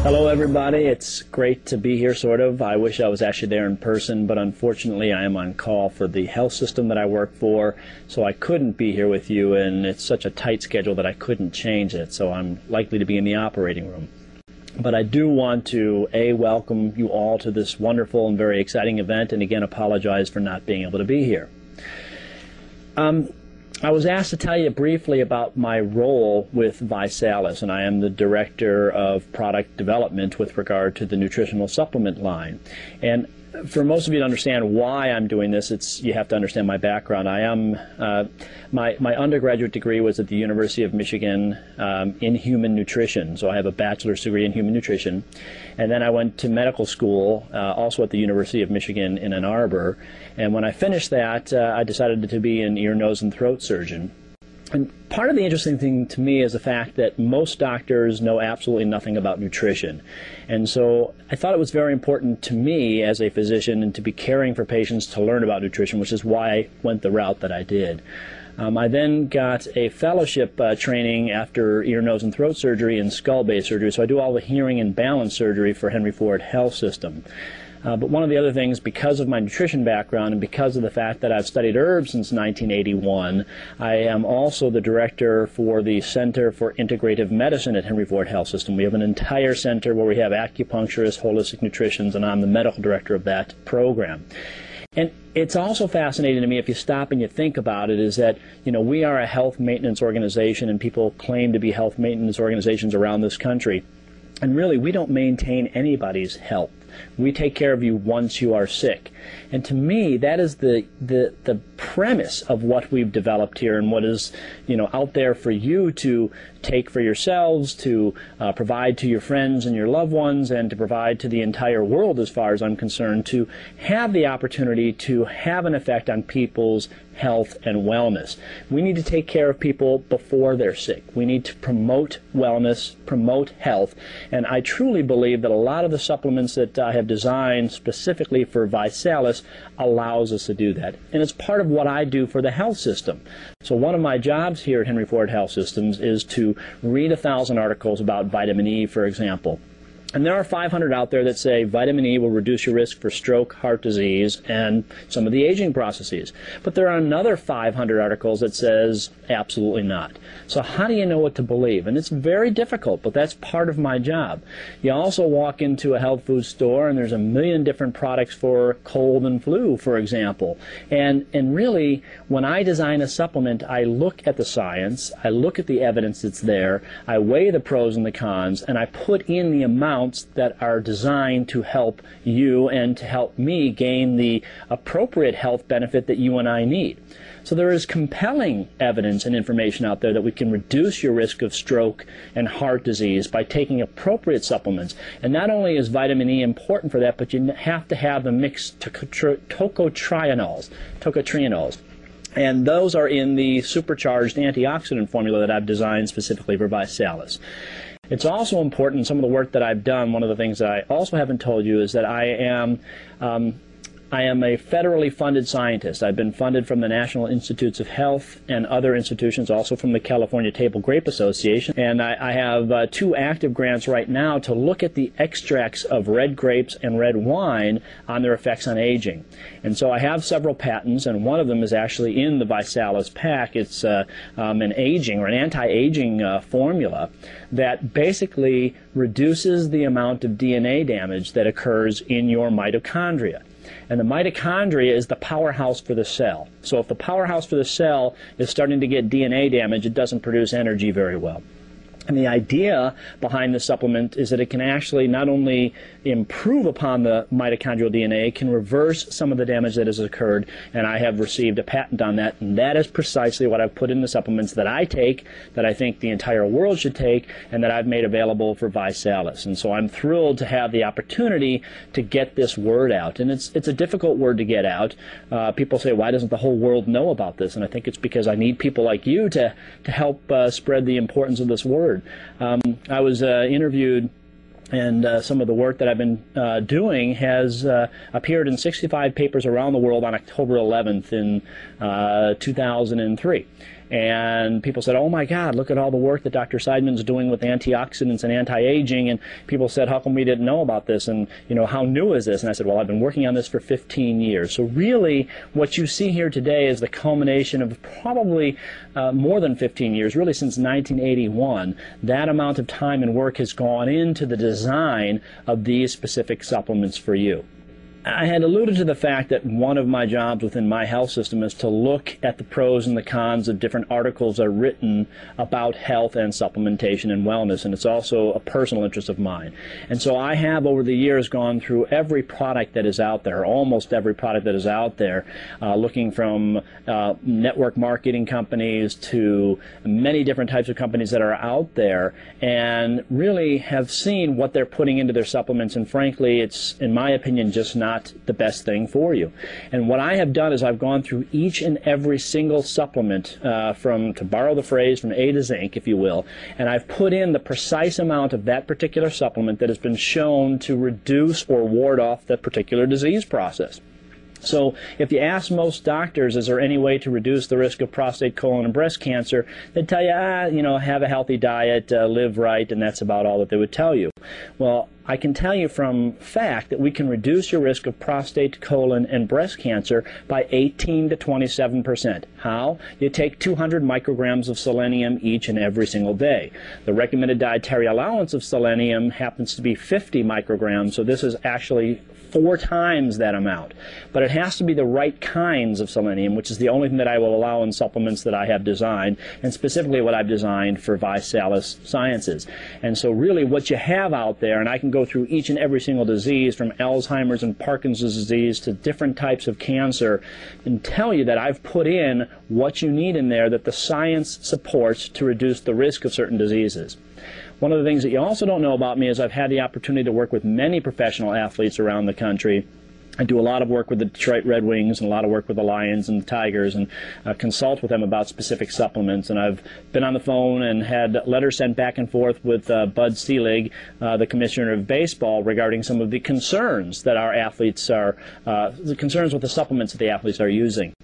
Hello everybody, it's great to be here sort of. I wish I was actually there in person, but unfortunately I am on call for the health system that I work for, so I couldn't be here with you, and it's such a tight schedule that I couldn't change it, so I'm likely to be in the operating room. But I do want to, welcome you all to this wonderful and very exciting event, and again apologize for not being able to be here. I was asked to tell you briefly about my role with ViSalus, and I am the Director of Product Development with regard to the nutritional supplement line. And for most of you to understand why I'm doing this, you have to understand my background. I am my undergraduate degree was at the University of Michigan in human nutrition, so I have a bachelor's degree in human nutrition. And then I went to medical school, also at the University of Michigan in Ann Arbor. And when I finished that, I decided to be an ear, nose, and throat surgeon. And part of the interesting thing to me is the fact that most doctors know absolutely nothing about nutrition. And so I thought it was very important to me as a physician and to be caring for patients to learn about nutrition, which is why I went the route that I did. I then got a fellowship training after ear, nose, and throat surgery in skull-base surgery, so I do all the hearing and balance surgery for Henry Ford Health System. But one of the other things, because of my nutrition background and because of the fact that I've studied herbs since 1981, I am also the director for the Center for Integrative Medicine at Henry Ford Health System. We have an entire center where we have acupuncturists, holistic nutritionists, and I'm the medical director of that program. And it's also fascinating to me, if you stop and you think about it, is that, we are a health maintenance organization, and people claim to be health maintenance organizations around this country. And really, we don't maintain anybody's health. We take care of you once you are sick. And to me, that is the premise of what we've developed here, and what is, out there for you to take for yourselves, to provide to your friends and your loved ones, and to provide to the entire world, as far as I'm concerned, to have the opportunity to have an effect on people's health and wellness. We need to take care of people before they're sick. We need to promote wellness, promote health, and I truly believe that a lot of the supplements that I have designed specifically for ViSalus allows us to do that. And it's part of what I do for the health system. So one of my jobs here at Henry Ford Health Systems is to read 1,000 articles about vitamin E, for example. And there are 500 out there that say vitamin E will reduce your risk for stroke, heart disease, and some of the aging processes. But there are another 500 articles that says absolutely not. So how do you know what to believe? And it's very difficult, but that's part of my job. You also walk into a health food store, and there's a million different products for cold and flu, for example. And really, when I design a supplement, I look at the science, I look at the evidence that's there, I weigh the pros and the cons, and I put in the amount that are designed to help you and to help me gain the appropriate health benefit that you and I need. So there is compelling evidence and information out there that we can reduce your risk of stroke and heart disease by taking appropriate supplements. And not only is vitamin E important for that, but you have to have the mixed tocotrienols. And those are in the supercharged antioxidant formula that I've designed specifically for ViSalus. It's also important, some of the work that I've done, one of the things that I also haven't told you is that I am a federally funded scientist. I've been funded from the National Institutes of Health and other institutions, also from the California Table Grape Association. And I have 2 active grants right now to look at the extracts of red grapes and red wine on their effects on aging. And so I have several patents, and one of them is actually in the ViSalus pack. It's an aging or an anti-aging formula that basically reduces the amount of DNA damage that occurs in your mitochondria. And the mitochondria is the powerhouse for the cell. So if the powerhouse for the cell is starting to get DNA damage, it doesn't produce energy very well. And the idea behind the supplement is that it can actually not only improve upon the mitochondrial DNA, it can reverse some of the damage that has occurred, and I have received a patent on that, and that is precisely what I've put in the supplements that I take, that I think the entire world should take, and that I've made available for ViSalus. And so I'm thrilled to have the opportunity to get this word out. And it's a difficult word to get out. People say, why doesn't the whole world know about this? And I think it's because I need people like you to help spread the importance of this word. I was interviewed, and some of the work that I've been doing has appeared in 65 papers around the world on October 11th in 2003. And people said, oh my God, look at all the work that Dr. Seidman's doing with antioxidants and anti-aging. And people said, how come we didn't know about this? And, you know, how new is this? And I said, well, I've been working on this for 15 years. So really, what you see here today is the culmination of probably more than 15 years, really since 1981. That amount of time and work has gone into the design of these specific supplements for you. I had alluded to the fact that one of my jobs within my health system is to look at the pros and the cons of different articles that are written about health and supplementation and wellness, and it's also a personal interest of mine. And so I have over the years gone through every product that is out there, almost every product that is out there, looking from network marketing companies to many different types of companies that are out there, and really have seen what they're putting into their supplements, and frankly, it's, in my opinion, just not the best thing for you. And what I have done is I've gone through each and every single supplement to borrow the phrase, from A to Zinc, if you will, and I've put in the precise amount of that particular supplement that has been shown to reduce or ward off that particular disease process. So if you ask most doctors, is there any way to reduce the risk of prostate, colon, and breast cancer, they'd tell you, you know, have a healthy diet, live right, and that's about all that they would tell you. Well, I can tell you from fact that we can reduce your risk of prostate, colon, and breast cancer by 18 to 27%. How? You take 200 micrograms of selenium each and every single day. The recommended dietary allowance of selenium happens to be 50 micrograms, so this is actually 4 times that amount. But it has to be the right kinds of selenium, which is the only thing that I will allow in supplements that I have designed, and specifically what I've designed for ViSalus Sciences. And so really what you have out there, and I can go through each and every single disease from Alzheimer's and Parkinson's disease to different types of cancer, and tell you that I've put in what you need in there that the science supports to reduce the risk of certain diseases. One of the things that you also don't know about me is I've had the opportunity to work with many professional athletes around the country. I do a lot of work with the Detroit Red Wings and a lot of work with the Lions and the Tigers, and consult with them about specific supplements. And I've been on the phone and had letters sent back and forth with Bud Selig, the commissioner of baseball, regarding some of the concerns that our athletes are, the concerns with the supplements that the athletes are using.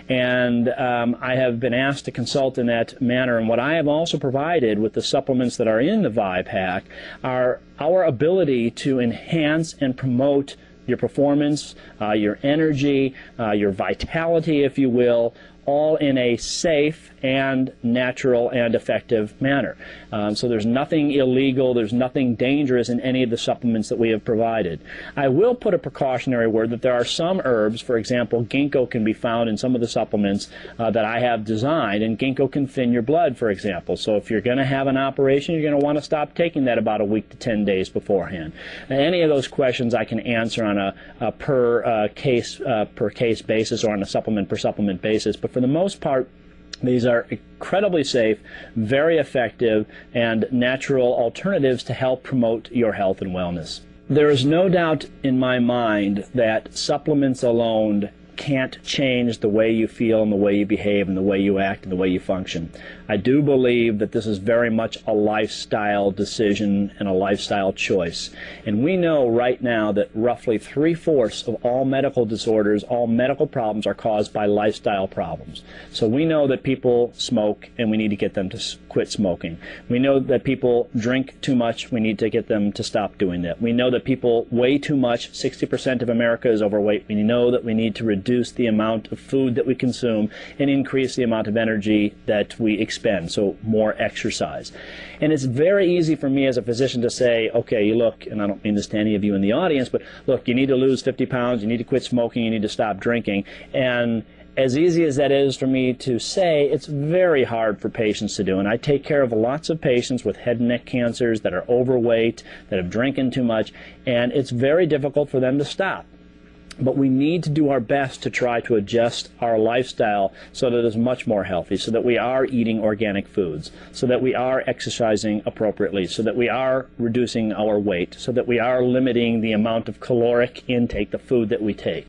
And I have been asked to consult in that manner. And what I have also provided with the supplements that are in the ViPack are our ability to enhance and promote your performance, your energy, your vitality, if you will, all in a safe and natural and effective manner. So there's nothing illegal, there's nothing dangerous in any of the supplements that we have provided. I will put a precautionary word that there are some herbs, for example, ginkgo can be found in some of the supplements that I have designed, and ginkgo can thin your blood, for example. So if you're going to have an operation, you're going to want to stop taking that about a week to 10 days beforehand. And any of those questions I can answer on a per case basis, or on a supplement per supplement basis. But for the most part, these are incredibly safe, very effective, and natural alternatives to help promote your health and wellness. There is no doubt in my mind that supplements alone can't change the way you feel and the way you behave and the way you act and the way you function. I do believe that this is very much a lifestyle decision and a lifestyle choice. And we know right now that roughly 3/4 of all medical disorders, all medical problems, are caused by lifestyle problems. So we know that people smoke and we need to get them to quit smoking. We know that people drink too much. We need to get them to stop doing that. We know that people weigh too much. 60% of America is overweight. We know that we need to reduce the amount of food that we consume and increase the amount of energy that we expend, so more exercise. And it's very easy for me as a physician to say, okay, you look, and I don't mean this to any of you in the audience, but look, you need to lose 50 pounds, you need to quit smoking, you need to stop drinking. And as easy as that is for me to say, it's very hard for patients to do. And I take care of lots of patients with head and neck cancers that are overweight, that have drinking too much, and it's very difficult for them to stop. But we need to do our best to try to adjust our lifestyle so that it is much more healthy, so that we are eating organic foods, so that we are exercising appropriately, so that we are reducing our weight, so that we are limiting the amount of caloric intake, the food that we take.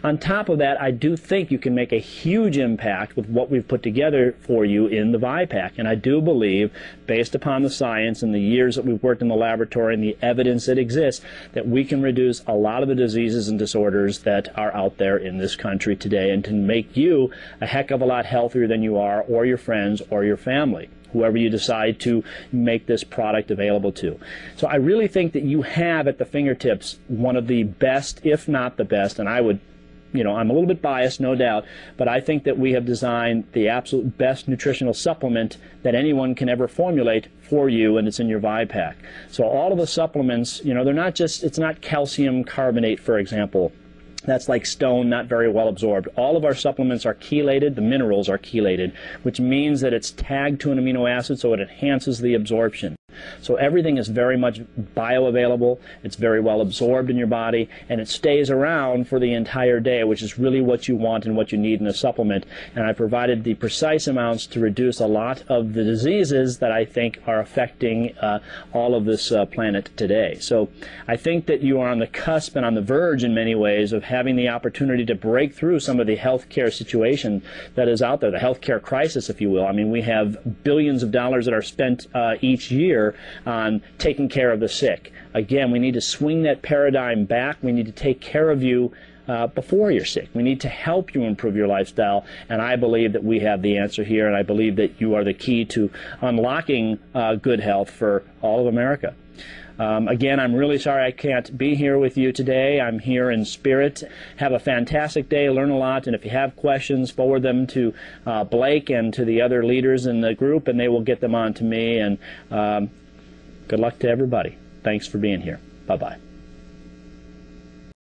On top of that, I do think you can make a huge impact with what we've put together for you in the ViPack. And I do believe, based upon the science and the years that we've worked in the laboratory and the evidence that exists, that we can reduce a lot of the diseases and disorders disorders that are out there in this country today, and to make you a heck of a lot healthier than you are, or your friends, or your family, whoever you decide to make this product available to. So I really think that you have at the fingertips one of the best, if not the best, and I would, I'm a little bit biased, no doubt, but I think that we have designed the absolute best nutritional supplement that anyone can ever formulate for you, and it's in your ViPack. So all of the supplements, they're not just, it's not calcium carbonate, for example. That's like stone, not very well absorbed. All of our supplements are chelated, the minerals are chelated, which means that it's tagged to an amino acid so it enhances the absorption. So everything is very much bioavailable, it's very well absorbed in your body, and it stays around for the entire day, which is really what you want and what you need in a supplement. And I provided the precise amounts to reduce a lot of the diseases that I think are affecting all of this planet today. So I think that you are on the cusp and on the verge in many ways of having the opportunity to break through some of the healthcare situation that is out there, the healthcare crisis, if you will. I mean, we have billions of dollars that are spent each year on taking care of the sick. Again, we need to swing that paradigm back. We need to take care of you before you're sick. We need to help you improve your lifestyle, and I believe that we have the answer here, and I believe that you are the key to unlocking good health for all of America. Again, I'm really sorry I can't be here with you today. I'm here in spirit. Have a fantastic day, learn a lot, and if you have questions, forward them to Blake and to the other leaders in the group, and they will get them on to me. And good luck to everybody. Thanks for being here. Bye-bye.